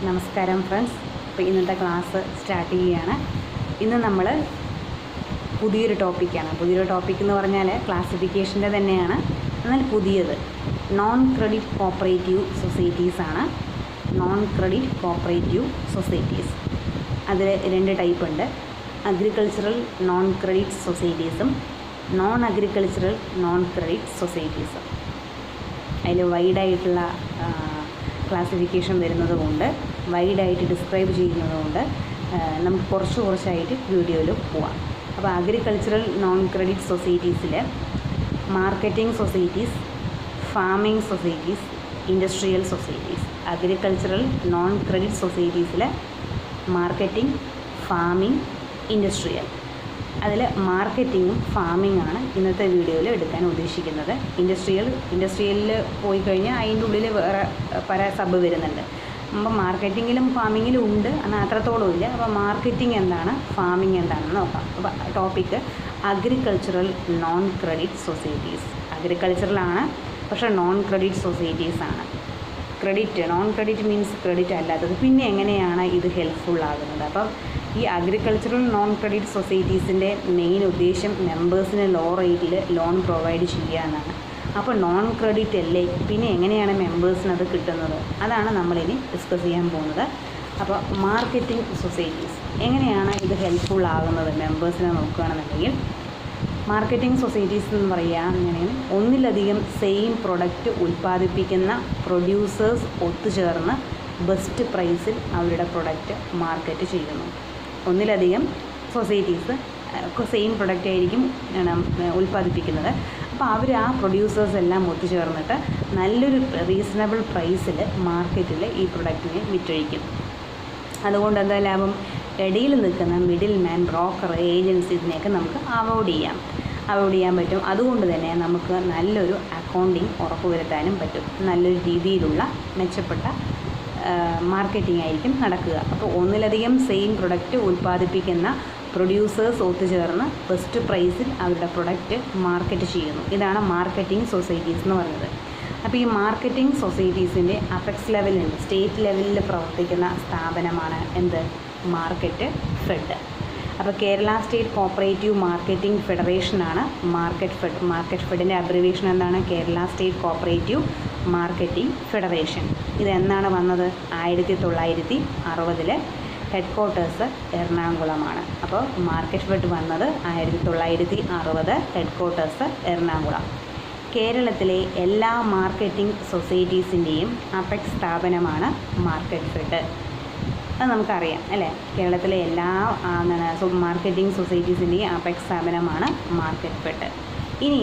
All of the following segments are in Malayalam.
നമസ്കാരം ഫ്രണ്ട്സ്. അപ്പോൾ ഇന്നത്തെ ക്ലാസ് സ്റ്റാർട്ട് ചെയ്യുകയാണ്. ഇന്ന് നമ്മൾ പുതിയൊരു ടോപ്പിക് എന്ന് പറഞ്ഞാൽ ക്ലാസിഫിക്കേഷൻ്റെ തന്നെയാണ്, എന്നാൽ പുതിയത് നോൺ ക്രെഡിറ്റ് കോപ്പറേറ്റീവ് സൊസൈറ്റീസ് ആണ്. നോൺ ക്രെഡിറ്റ് കോപ്പറേറ്റീവ് സൊസൈറ്റീസ് അതിൽ രണ്ട് ടൈപ്പ് ഉണ്ട്. അഗ്രികൾച്ചറൽ നോൺ ക്രെഡിറ്റ് സൊസൈറ്റീസും നോൺ അഗ്രികൾച്ചറൽ നോൺ ക്രെഡിറ്റ് സൊസൈറ്റീസും. അതിൽ വൈഡായിട്ടുള്ള ക്ലാസിഫിക്കേഷൻ വരുന്നത് കൊണ്ട്, വൈഡായിട്ട് ഡിസ്ക്രൈബ് ചെയ്യുന്നത് കൊണ്ട് നമുക്ക് കുറച്ചായിട്ട് വീഡിയോയിൽ പോവാം. അപ്പോൾ അഗ്രികൾച്ചറൽ നോൺ ക്രെഡിറ്റ് സൊസൈറ്റീസിൽ marketing societies, farming societies, industrial societies. Agricultural non credit സൊസൈറ്റീസിൽ മാർക്കറ്റിംഗ്, ഫാമിംഗ്, ഇൻഡസ്ട്രിയൽ. അതിൽ മാർക്കറ്റിങ്ങും ഫാമിങ്ങാണ് ഇന്നത്തെ വീഡിയോയിൽ എടുക്കാൻ ഉദ്ദേശിക്കുന്നത്. ഇൻഡസ്ട്രിയലിൽ പോയി കഴിഞ്ഞാൽ അതിൻ്റെ ഉള്ളിൽ വേറെ പല സബ് വരുന്നുണ്ട്. അപ്പോൾ മാർക്കറ്റിങ്ങിലും ഫാമിങ്ങിലും ഉണ്ട്, എന്നാൽ അത്രത്തോളം ഇല്ല. അപ്പോൾ മാർക്കറ്റിംഗ് എന്താണ്, ഫാമിംഗ് എന്താണെന്ന് നോക്കാം. അപ്പോൾ topic agricultural non credit societies. അഗ്രികൾച്ചറലാണ്, പക്ഷേ നോൺ ക്രെഡിറ്റ് സൊസൈറ്റീസ് ആണ്. നോൺ ക്രെഡിറ്റ് മീൻസ് ക്രെഡിറ്റ് അല്ലാത്തത്. പിന്നെ എങ്ങനെയാണ് ഇത് ഹെൽപ്ഫുൾ ആകുന്നത്? അപ്പം ഈ അഗ്രികൾച്ചറൽ നോൺ ക്രെഡിറ്റ് സൊസൈറ്റീസിൻ്റെ മെയിൻ ഉദ്ദേശം മെമ്പേഴ്സിന് ലോ റേറ്റിൽ ലോൺ പ്രൊവൈഡ് ചെയ്യുക എന്നാണ്. അപ്പോൾ നോൺ ക്രെഡിറ്റ് അല്ലേ, പിന്നെ എങ്ങനെയാണ് മെമ്പേഴ്സിന് അത് കിട്ടുന്നത്? അതാണ് നമ്മളിനി ഡിസ്കസ് ചെയ്യാൻ പോകുന്നത്. അപ്പോൾ മാർക്കറ്റിംഗ് സൊസൈറ്റീസ് എങ്ങനെയാണ് ഇത് ഹെൽപ്ഫുൾ ആകുന്നത് മെമ്പേഴ്സിനെ നോക്കുകയാണെന്നുണ്ടെങ്കിൽ, മാർക്കറ്റിംഗ് സൊസൈറ്റീസ് എന്ന് പറയുകയാണെങ്കിൽ ഒന്നിലധികം സെയിം പ്രൊഡക്റ്റ് ഉൽപ്പാദിപ്പിക്കുന്ന പ്രൊഡ്യൂസേഴ്സ് ഒത്തുചേർന്ന് ബെസ്റ്റ് പ്രൈസിൽ അവരുടെ പ്രൊഡക്റ്റ് മാർക്കറ്റ് ചെയ്യുന്നു. ഒന്നിലധികം സൊസൈറ്റീസ് സെയിം പ്രൊഡക്റ്റ് ആയിരിക്കും ഉൽപ്പാദിപ്പിക്കുന്നത്. അപ്പോൾ അവർ ആ പ്രൊഡ്യൂസേഴ്സ് എല്ലാം ഒത്തുചേർന്നിട്ട് നല്ലൊരു റീസണബിൾ പ്രൈസിൽ മാർക്കറ്റിൽ ഈ പ്രൊഡക്റ്റിനെ വിറ്റഴിക്കും. അതുകൊണ്ട് എന്താ ലാഭം? ഇടയിൽ നിൽക്കുന്ന മിഡിൽ മാൻ, ബ്രോക്കർ, ഏജൻസി, ഇതിനെയൊക്കെ നമുക്ക് അവോയ്ഡ് ചെയ്യാൻ പറ്റും. അതുകൊണ്ട് തന്നെ നമുക്ക് നല്ലൊരു അക്കൗണ്ടിങ് ഉറപ്പുവരുത്താനും പറ്റും. നല്ലൊരു രീതിയിലുള്ള മെച്ചപ്പെട്ട മാർക്കറ്റിംഗ് ആയിരിക്കും നടക്കുക. അപ്പോൾ ഒന്നിലധികം സെയിം പ്രൊഡക്റ്റ് ഉൽപ്പാദിപ്പിക്കുന്ന പ്രൊഡ്യൂസേഴ്സ് ഒത്തുചേർന്ന് ബെസ്റ്റ് പ്രൈസിൽ അവരുടെ പ്രൊഡക്റ്റ് മാർക്കറ്റ് ചെയ്യുന്നു. ഇതാണ് മാർക്കറ്റിംഗ് സൊസൈറ്റീസ് എന്ന് പറയുന്നത്. അപ്പോൾ ഈ മാർക്കറ്റിംഗ് സൊസൈറ്റീസിൻ്റെ അപെക്സ് ലെവലുണ്ട്, സ്റ്റേറ്റ് ലെവലിൽ പ്രവർത്തിക്കുന്ന സ്ഥാപനമാണ് എന്ത്? Market fed. അപ്പോൾ കേരള സ്റ്റേറ്റ് കോപ്പറേറ്റീവ് മാർക്കറ്റിംഗ് ഫെഡറേഷനാണ് മാർക്കറ്റ് ഫെഡിൻ്റെ അബ്രിവേഷൻ എന്താണ്? Kerala state cooperative marketing federation. ഇതെന്നാണ് വന്നത്? 1960 ഹെഡ് ക്വാർട്ടേഴ്സ് എറണാകുളമാണ്. അപ്പോൾ മാർക്കറ്റ് ഫെഡ് വന്നത് 1960, ഹെഡ് ക്വാർട്ടേഴ്സ് എറണാകുളം. കേരളത്തിലെ എല്ലാ മാർക്കറ്റിംഗ് സൊസൈറ്റീസിൻ്റെയും അപെക്സ് സ്ഥാപനമാണ് മാർക്കറ്റ് ഫെഡ്. അത് നമുക്കറിയാം അല്ലേ? കേരളത്തിലെ എല്ലാ മാർക്കറ്റിംഗ് സൊസൈറ്റീസിൻ്റെയും അപെക്സ് സ്ഥാപനമാണ് മാർക്കറ്റ് ഫെഡ്. ഇനി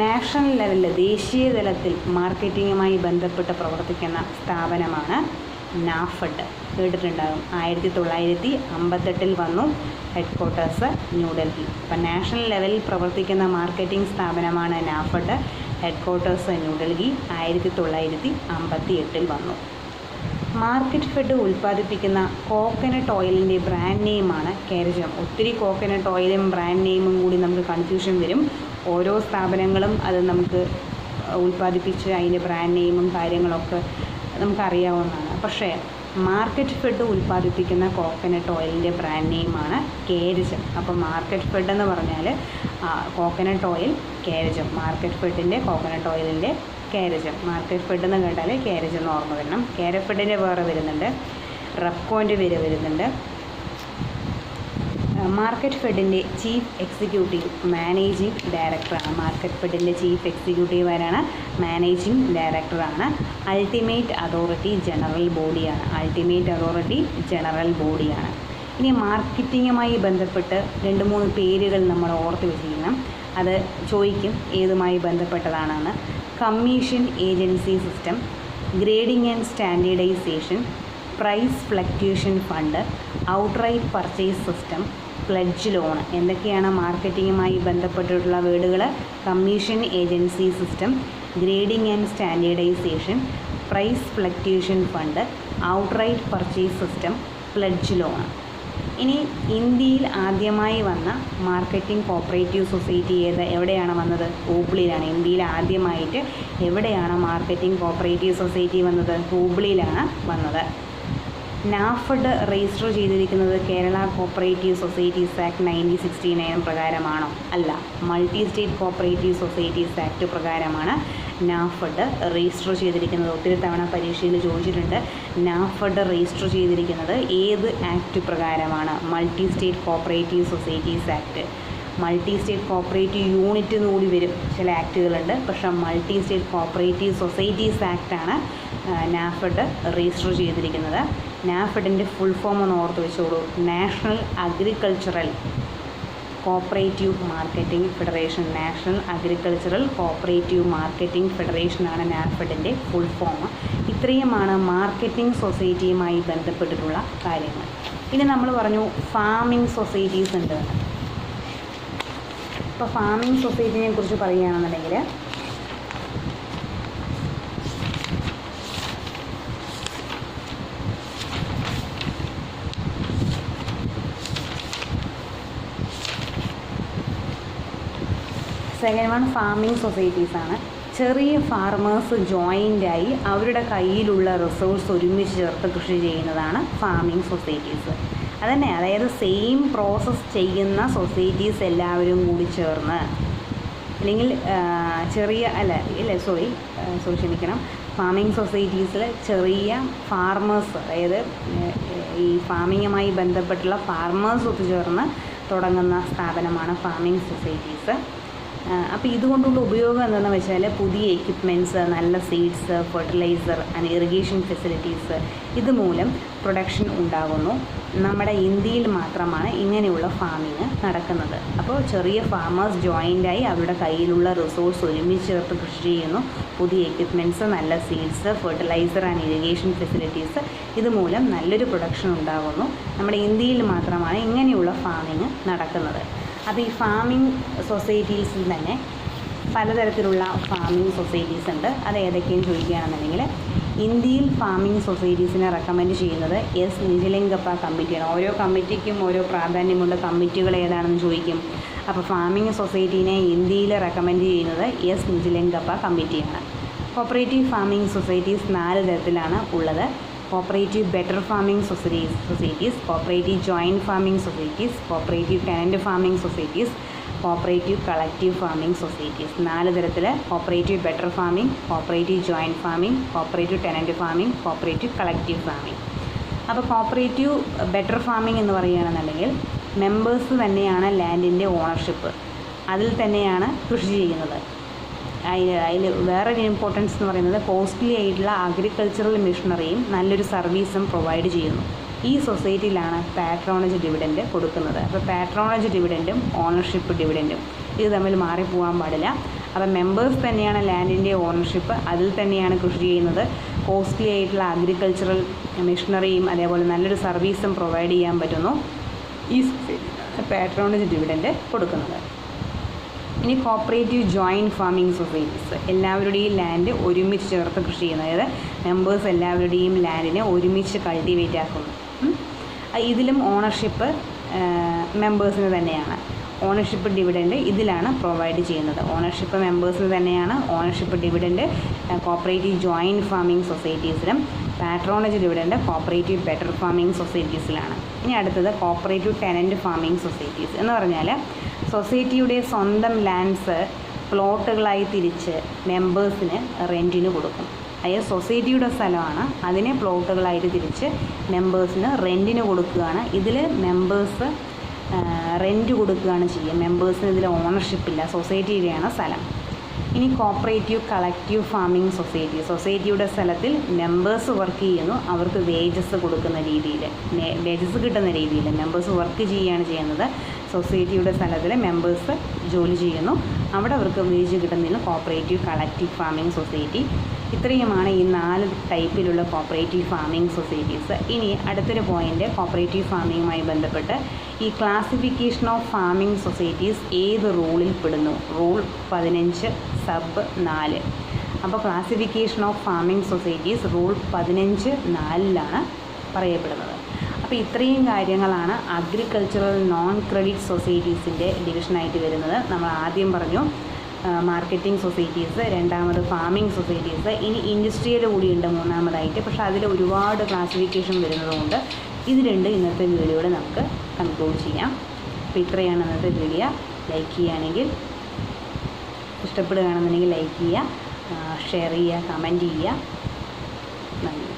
നാഷണൽ ലെവലിൽ, ദേശീയ തലത്തിൽ മാർക്കറ്റിങ്ങുമായി ബന്ധപ്പെട്ട് പ്രവർത്തിക്കുന്ന സ്ഥാപനമാണ് നാഫെഡ്. കേട്ടിട്ടുണ്ടാകും. 1958 വന്നു, ഹെഡ് ക്വാർട്ടേഴ്സ് ന്യൂഡൽഹി. അപ്പം നാഷണൽ ലെവലിൽ പ്രവർത്തിക്കുന്ന മാർക്കറ്റിംഗ് സ്ഥാപനമാണ് നാഫെഡ്. Head quarters New Delhi. 1958 വന്നു. മാർക്കറ്റ് ഫെഡ് ഉൽപ്പാദിപ്പിക്കുന്ന കോക്കനട്ട് ഓയിലിൻ്റെ ബ്രാൻഡ് നെയിമാണ് കേരജം. ഒത്തിരി കോക്കനട്ട് ഓയിലും ബ്രാൻഡ് നെയിമും കൂടി നമുക്ക് കൺഫ്യൂഷൻ വരും. ഓരോ സ്ഥാപനങ്ങളും അത് നമുക്ക് ഉൽപ്പാദിപ്പിച്ച് അതിൻ്റെ ബ്രാൻഡ് നെയിമും കാര്യങ്ങളൊക്കെ നമുക്കറിയാവുന്നതാണ്. പക്ഷേ മാർക്കറ്റ് ഫെഡ് ഉൽപ്പാദിപ്പിക്കുന്ന കോക്കനട്ട് ഓയിലിൻ്റെ ബ്രാൻഡ് നെയിമാണ് കേരജം. അപ്പോൾ മാർക്കറ്റ് ഫെഡ് എന്ന് പറഞ്ഞാൽ കോക്കനട്ട് ഓയിൽ കേരജം. മാർക്കറ്റ് ഫെഡിൻ്റെ കോക്കനട്ട് ഓയിലിൻ്റെ കേരജം. മാർക്കറ്റ് ഫെഡ് എന്ന് കേട്ടാൽ കേരജം എന്ന് ഓർമ്മ വരണം. കേരഫെഡിൻ്റെ വേറെ വരുന്നുണ്ട്, റെപ്കോൻ്റെ പേര് വരുന്നുണ്ട്. മാർക്കറ്റ് ഫെഡിൻ്റെ ചീഫ് എക്സിക്യൂട്ടീവ് മാനേജിംഗ് ഡയറക്ടറാണ്. മാർക്കറ്റ് ഫെഡിൻ്റെ ചീഫ് എക്സിക്യൂട്ടീവ് ആരാണ്? മാനേജിംഗ് ഡയറക്ടറാണ്. അൾട്ടിമേറ്റ് അതോറിറ്റി ജനറൽ ബോഡിയാണ്. ഇനി മാർക്കറ്റിങ്ങുമായി ബന്ധപ്പെട്ട് 2-3 പേരുകൾ നമ്മൾ ഓർത്ത് വെച്ചിരിക്കണം. അത് ചോദിക്കും ഏതുമായി ബന്ധപ്പെട്ടതാണെന്ന്. Commission agency system, grading and standardisation, price fluctuation fund, outright purchase system, pledge loan. എന്തൊക്കെയാണ് മാർക്കറ്റിങ്ങുമായി ബന്ധപ്പെട്ടിട്ടുള്ള വേർഡുകൾ? Commission agency system, grading and standardisation, price fluctuation fund, outright purchase system, pledge loan. ഇനി ഇന്ത്യയിൽ ആദ്യമായി വന്ന മാർക്കറ്റിംഗ് കോപ്പറേറ്റീവ് സൊസൈറ്റി എവിടെയാണ് വന്നത്? ഹൂബ്ലിയിലാണ്. ഇന്ത്യയിൽ ആദ്യമായിട്ട് എവിടെയാണ് മാർക്കറ്റിംഗ് കോപ്പറേറ്റീവ് സൊസൈറ്റി വന്നത്? ഹൂബ്ലിയിലാണ് വന്നത്. നാഫഡ് രജിസ്റ്റർ ചെയ്തിരിക്കുന്നത് കേരള കോപ്പറേറ്റീവ് സൊസൈറ്റീസ് ആക്ട് 1969 പ്രകാരമാണോ? അല്ല, multi state cooperative societies act പ്രകാരമാണ് നാഫഡ് രജിസ്റ്റർ ചെയ്തിരിക്കുന്നത്. ഒത്തിരി തവണ പരീക്ഷയിൽ ചോദിച്ചിട്ടുണ്ട്. നാഫഡ് രജിസ്റ്റർ ചെയ്തിരിക്കുന്നത് ഏത് ആക്ട് പ്രകാരമാണ്? Multi state cooperative societies act. Multi state cooperative unit എന്നുകൂടി വരും ചില ആക്ടുകളുണ്ട്, പക്ഷേ മൾട്ടി സ്റ്റേറ്റ് കോപ്പറേറ്റീവ് സൊസൈറ്റീസ് ആക്ടാണ് നാഫഡ് രജിസ്റ്റർ ചെയ്തിരിക്കുന്നത്. നാഫഡിൻ്റെ ഫുൾ ഫോം ഒന്ന് ഓർത്ത് വെച്ചോളൂ. National agricultural cooperative marketing federation. National agricultural cooperative marketing ഫെഡറേഷനാണ് നാഫഡിൻ്റെ ഫുൾ ഫോം. ഇത്രയുമാണ് മാർക്കറ്റിംഗ് സൊസൈറ്റിയുമായി ബന്ധപ്പെട്ടിട്ടുള്ള കാര്യങ്ങൾ. ഇനി നമ്മൾ പറഞ്ഞു ഫാമിംഗ് സൊസൈറ്റീസ് ഉണ്ട്. ഇപ്പോൾ ഫാമിംഗ് സൊസൈറ്റിനെ കുറിച്ച് പറയുകയാണെന്നുണ്ടെങ്കിൽ സെക്കൻഡ് വൺ ഫാമിംഗ് സൊസൈറ്റീസാണ്. ചെറിയ ഫാർമേഴ്സ് ജോയിൻ്റായി അവരുടെ കയ്യിലുള്ള റിസോഴ്സ് ഒരുമിച്ച് ചേർത്ത് കൃഷി ചെയ്യുന്നതാണ് ഫാമിംഗ് സൊസൈറ്റീസ്. അതന്നെ, അതായത് സെയിം പ്രോസസ്സ് ചെയ്യുന്ന സൊസൈറ്റീസ് എല്ലാവരും കൂടി ചേർന്ന്, അല്ലെങ്കിൽ ക്ഷമിക്കണം, ഫാമിംഗ് സൊസൈറ്റീസിൽ ചെറിയ ഫാർമേഴ്സ്, അതായത് ഈ ഫാമിങ്ങുമായി ബന്ധപ്പെട്ടുള്ള ഫാർമേഴ്സ് ഒത്തുചേർന്ന് തുടങ്ങുന്ന സ്ഥാപനമാണ് ഫാമിംഗ് സൊസൈറ്റീസ്. അപ്പോൾ ഇതുകൊണ്ടുള്ള ഉപയോഗം എന്താണെന്ന് വെച്ചാൽ പുതിയ എക്യുപ്മെൻറ്റ്സ്, നല്ല seeds, fertiliser and irrigation facilities, ഇതുമൂലം പ്രൊഡക്ഷൻ ഉണ്ടാകുന്നു. നമ്മുടെ ഇന്ത്യയിൽ മാത്രമാണ് ഇങ്ങനെയുള്ള ഫാമിങ് നടക്കുന്നത്. അപ്പോൾ ചെറിയ ഫാമേഴ്സ് ജോയിൻ്റായി അവരുടെ കയ്യിലുള്ള റിസോഴ്സ് ഒരുമിച്ച് ചേർത്ത് കൃഷി ചെയ്യുന്നു. പുതിയ എക്യുപ്മെൻറ്റ്സ്, നല്ല seeds, fertiliser and irrigation facilities, ഇതുമൂലം നല്ലൊരു പ്രൊഡക്ഷൻ ഉണ്ടാകുന്നു. നമ്മുടെ ഇന്ത്യയിൽ മാത്രമാണ് ഇങ്ങനെയുള്ള ഫാമിങ് നടക്കുന്നത്. അപ്പോൾ ഈ ഫാമിംഗ് സൊസൈറ്റീസിൽ തന്നെ പലതരത്തിലുള്ള ഫാമിംഗ് സൊസൈറ്റീസ് ഉണ്ട്. അത് ഏതൊക്കെയെന്ന് ചോദിക്കുകയാണെന്നുണ്ടെങ്കിൽ ഇന്ത്യയിൽ ഫാമിംഗ് സൊസൈറ്റീസിനെ റെക്കമെൻഡ് ചെയ്യുന്നത് എസ് നിജലിംഗപ്പ കമ്മിറ്റിയാണ്. ഓരോ കമ്മിറ്റിക്കും ഓരോ പ്രാധാന്യമുണ്ട്. കമ്മിറ്റികൾ ഏതാണെന്ന് ചോദിക്കും. അപ്പോൾ ഫാമിംഗ് സൊസൈറ്റീനെ ഇന്ത്യയിൽ റെക്കമെൻഡ് ചെയ്യുന്നത് എസ് നിജലിംഗപ്പ കമ്മിറ്റിയാണ്. കോപ്പറേറ്റീവ് ഫാമിംഗ് സൊസൈറ്റീസ് 4 തരത്തിലാണ് ഉള്ളത്. Cooperative better farming societies, cooperative joint farming societies, cooperative tenant farming societies, cooperative collective farming societies. 4 തരത്തിൽ: cooperative better farming, cooperative joint farming, cooperative tenant farming, cooperative collective farming. അപ്പോൾ കോപ്പറേറ്റീവ് ബെറ്റർ ഫാമിംഗ് എന്ന് പറയുകയാണെന്നുണ്ടെങ്കിൽ മെമ്പേഴ്സ് തന്നെയാണ് ലാൻഡിൻ്റെ ഓണർഷിപ്പ്, അതിൽ തന്നെയാണ് കൃഷി ചെയ്യുന്നത്. അതിൽ വേറൊരു ഇമ്പോർട്ടൻസ് എന്ന് പറയുന്നത് കോസ്റ്റ്ലി ആയിട്ടുള്ള അഗ്രികൾച്ചറൽ മെഷീനറിയും നല്ലൊരു സർവീസും പ്രൊവൈഡ് ചെയ്യുന്നു. ഈ സൊസൈറ്റിയിലാണ് പാട്രോണേജ് ഡിവിഡൻഡ് കൊടുക്കുന്നത്. അപ്പോൾ പാട്രോണേജ് ഡിവിഡൻറ്റും ഓണർഷിപ്പ് ഡിവിഡൻറ്റും ഇത് തമ്മിൽ മാറിപ്പോകാൻ പാടില്ല. അപ്പോൾ മെമ്പേഴ്സ് തന്നെയാണ് ലാൻഡിൻ്റെ ഓണർഷിപ്പ്, അതിൽ തന്നെയാണ് കൃഷി ചെയ്യുന്നത്. കോസ്റ്റ്ലി ആയിട്ടുള്ള അഗ്രികൾച്ചറൽ മെഷീനറിയും അതേപോലെ നല്ലൊരു സർവീസും പ്രൊവൈഡ് ചെയ്യാൻ പറ്റുന്നു. ഈ സൊസൈറ്റിയിലാണ് പാട്രോണേജ് ഡിവിഡൻഡ് കൊടുക്കുന്നത്. ഇനി കോപ്പറേറ്റീവ് ജോയിൻറ്റ് ഫാമിംഗ് സൊസൈറ്റീസ്, എല്ലാവരുടെയും ലാൻഡ് ഒരുമിച്ച് ചേർത്ത് കൃഷി ചെയ്യുന്നത്. അതായത് മെമ്പേഴ്സ് എല്ലാവരുടെയും ലാൻഡിനെ ഒരുമിച്ച് കൾട്ടിവേറ്റ് ആക്കുന്നു. ഇതിലും ഓണർഷിപ്പ് മെമ്പേഴ്സിന് തന്നെയാണ്. ഓണർഷിപ്പ് ഡിവിഡൻഡ് ഇതിലാണ് പ്രൊവൈഡ് ചെയ്യുന്നത്. ഓണർഷിപ്പ് മെമ്പേഴ്സിന് തന്നെയാണ്. Ownership dividend cooperative joint farming സൊസൈറ്റീസിലും, patronage dividend cooperative better farming സൊസൈറ്റീസിലാണ്. ഇനി അടുത്തത് കോപ്പറേറ്റീവ് ടെനൻറ്റ് ഫാമിംഗ് സൊസൈറ്റീസ് എന്ന് പറഞ്ഞാൽ സൊസൈറ്റിയുടെ സ്വന്തം ലാൻഡ്സ് പ്ലോട്ടുകളായി തിരിച്ച് മെമ്പേഴ്സിന് റെൻറ്റിന് കൊടുക്കും. അതായത് സൊസൈറ്റിയുടെ സ്ഥലമാണ്, അതിനെ പ്ലോട്ടുകളായിട്ട് തിരിച്ച് മെമ്പേഴ്സിന് റെൻറ്റിന് കൊടുക്കുകയാണ്. ഇതിൽ മെമ്പേഴ്സ് റെൻറ്റ് കൊടുക്കുകയാണ് ചെയ്യുക. മെമ്പേഴ്സിന് ഇതിൽ ഓണർഷിപ്പില്ല, സൊസൈറ്റിയുടെയാണ് സ്ഥലം. ഇനി കോപ്പറേറ്റീവ് കളക്റ്റീവ് ഫാമിംഗ് സൊസൈറ്റി, സൊസൈറ്റിയുടെ സ്ഥലത്തിൽ മെമ്പേഴ്സ് വർക്ക് ചെയ്യുന്നു, അവർക്ക് വേജസ് കൊടുക്കുന്ന രീതിയിൽ, വേജസ് കിട്ടുന്ന രീതിയിൽ മെമ്പേഴ്സ് വർക്ക് ചെയ്യുകയാണ് ചെയ്യുന്നത്. സൊസൈറ്റിയുടെ സ്ഥലത്തിൽ മെമ്പേഴ്സ് ജോലി ചെയ്യുന്നു, അവിടെ അവർക്ക് വേജ് കിട്ടുന്നതിന് കോപ്പറേറ്റീവ് കളക്റ്റീവ് ഫാമിംഗ് സൊസൈറ്റി. ഇത്രയുമാണ് ഈ 4 ടൈപ്പിലുള്ള കോപ്പറേറ്റീവ് ഫാമിംഗ് സൊസൈറ്റീസ്. ഇനി അടുത്തൊരു പോയിൻ്റ് കോപ്പറേറ്റീവ് ഫാമിങ്ങുമായി ബന്ധപ്പെട്ട് ഈ ക്ലാസിഫിക്കേഷൻ ഓഫ് ഫാമിംഗ് സൊസൈറ്റീസ് ഏത് റൂളിൽ പെടുന്നു? റൂൾ 15(4). അപ്പോൾ classification of farming societies rule 15(4)ലാണ് പറയപ്പെടുന്നത്. അപ്പോൾ ഇത്രയും കാര്യങ്ങളാണ് അഗ്രികൾച്ചറൽ നോൺ ക്രെഡിറ്റ് സൊസൈറ്റീസിൻ്റെ ഡിവിഷനായിട്ട് വരുന്നത്. നമ്മൾ ആദ്യം പറഞ്ഞു മാർക്കറ്റിംഗ് സൊസൈറ്റീസ്, രണ്ടാമത് ഫാമിംഗ് സൊസൈറ്റീസ്, ഇനി ഇൻഡസ്ട്രിയൽ കൂടിയുണ്ട് മൂന്നാമതായിട്ട്. പക്ഷേ അതിൽ ഒരുപാട് ക്ലാസിഫിക്കേഷൻ വരുന്നതുകൊണ്ട് ഇത് രണ്ട് ഇന്നത്തെ വീഡിയോയിൽ നമുക്ക് കൺക്ലൂഡ് ചെയ്യാം. അപ്പോൾ ഇത്രയാണ് ഇന്നത്തെ വീഡിയോ. ലൈക്ക് ചെയ്യുകയാണെങ്കിൽ, ഇഷ്ടപ്പെടുകയാണെന്നുണ്ടെങ്കിൽ ലൈക്ക് ചെയ്യുക, ഷെയർ ചെയ്യുക, കമൻറ്റ് ചെയ്യുക. നന്ദി.